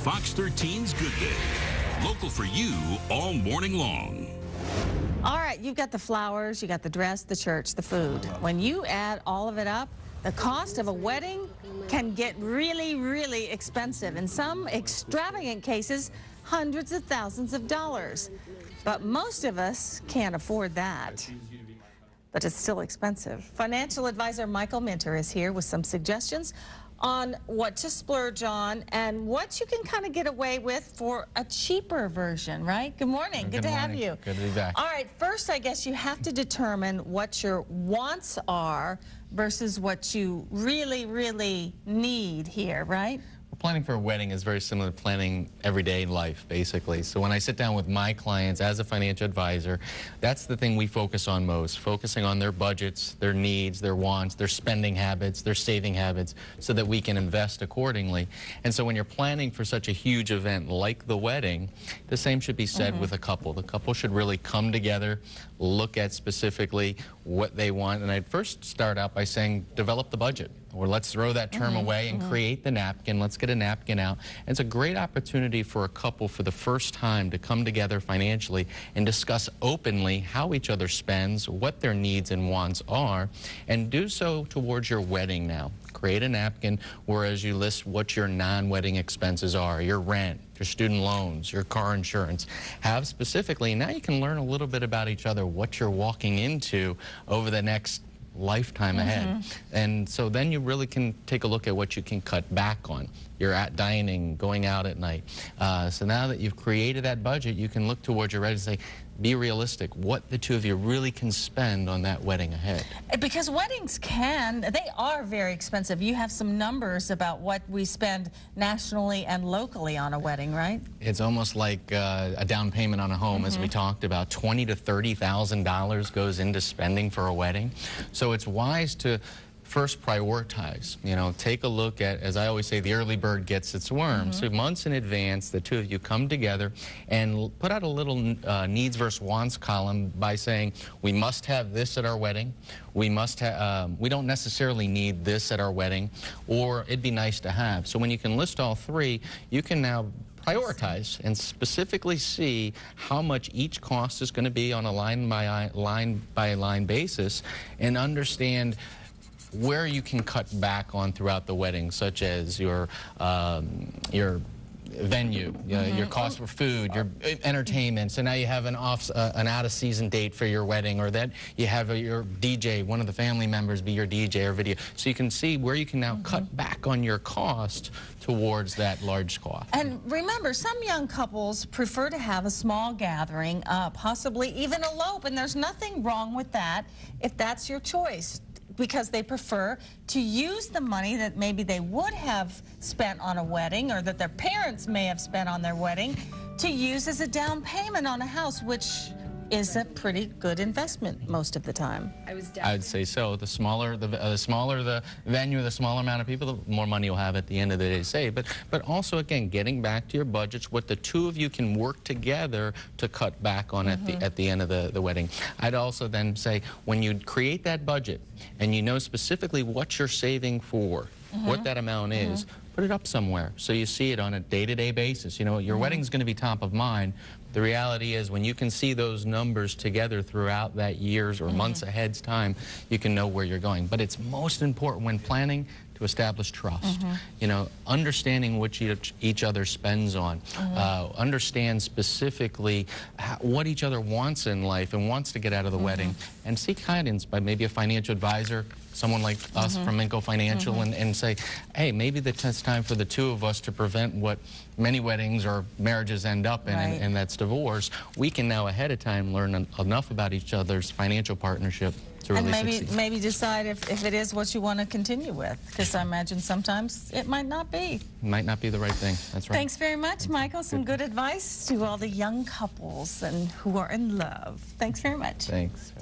Fox 13's Good Day. Local for you all morning long. All right, you've got the flowers, you got the dress, the church, the food. When you add all of it up, the cost of a wedding can get really, really expensive. In some extravagant cases, hundreds of thousands of dollars. But most of us can't afford that. But it's still expensive. Financial advisor Michael Minter is here with some suggestions on what to splurge on and what you can kind of get away with for a cheaper version, right? Good morning. Good to have you. Good to be back. All right, first I guess you have to determine what your wants are versus what you really, really need here, right? Planning for a wedding is very similar to planning everyday life, basically. So when I sit down with my clients as a financial advisor, that's the thing we focus on most, focusing on their budgets, their needs, their wants, their spending habits, their saving habits, so that we can invest accordingly. And so when you're planning for such a huge event like the wedding, the same should be said with a couple. The couple should really come together, look at specifically what they want. And I'd first start out by saying, develop the budget. Or let's throw that term away and create the napkin. Let's get a napkin out. And it's a great opportunity for a couple for the first time to come together financially and discuss openly how each other spends, what their needs and wants are, and do so towards your wedding now. Create a napkin whereas you list what your non-wedding expenses are, your rent, your student loans, your car insurance. Have specifically, now you can learn a little bit about each other, what you're walking into over the next lifetime ahead. And so then you really can take a look at what you can cut back on. You're at dining, going out at night. So now that you've created that budget, you can look towards your wedding and say, be realistic, what the two of you really can spend on that wedding ahead. Because weddings they are very expensive. You have some numbers about what we spend nationally and locally on a wedding, right? It's almost like a down payment on a home, as we talked about. $20,000 to $30,000 goes into spending for a wedding. So it's wise to first prioritize. You know, take a look at, as I always say, the early bird gets its worm. So months in advance, the two of you come together and put out a little needs versus wants column by saying, we must have this at our wedding. We must have, we don't necessarily need this at our wedding, or it'd be nice to have. So when you can list all three, you can now prioritize and specifically see how much each cost is going to be on a line by line basis, and understand where you can cut back on throughout the wedding, such as your venue, your cost for food, your entertainment. So now you have an out-of-season date for your wedding, or that you have your DJ, one of the family members be your DJ or video. So you can see where you can now cut back on your cost towards that large cost. And remember, some young couples prefer to have a small gathering, possibly even elope, and there's nothing wrong with that if that's your choice, because they prefer to use the money that maybe they would have spent on a wedding, or that their parents may have spent on their wedding, to use as a down payment on a house, which is a pretty good investment most of the time. I would say so. The smaller the venue, the smaller amount of people, the more money you'll have at the end of the day to save. But also, again, getting back to your budgets, what the two of you can work together to cut back on at the end of the wedding. I'd also then say, when you create that budget and you know specifically what you're saving for, what that amount is, put it up somewhere so you see it on a day-to-day basis. You know, your wedding's going to be top of mind. The reality is, when you can see those numbers together throughout that year's or months ahead's time, you can know where you're going. But it's most important when planning to establish trust. You know, understanding what each other spends on. Understand specifically what each other wants in life and wants to get out of the wedding. And seek guidance by maybe a financial advisor, someone like us from Mintco Financial, and say, hey, maybe it's time for the two of us to prevent what many weddings or marriages end up in, and that's divorce. We can now ahead of time learn enough about each other's financial partnership to really succeed. Maybe decide if it is what you want to continue with, because I imagine sometimes it might not be. It might not be the right thing. That's right. Thanks very much, Michael. Some good advice to all the young couples and who are in love. Thanks very much. Thanks.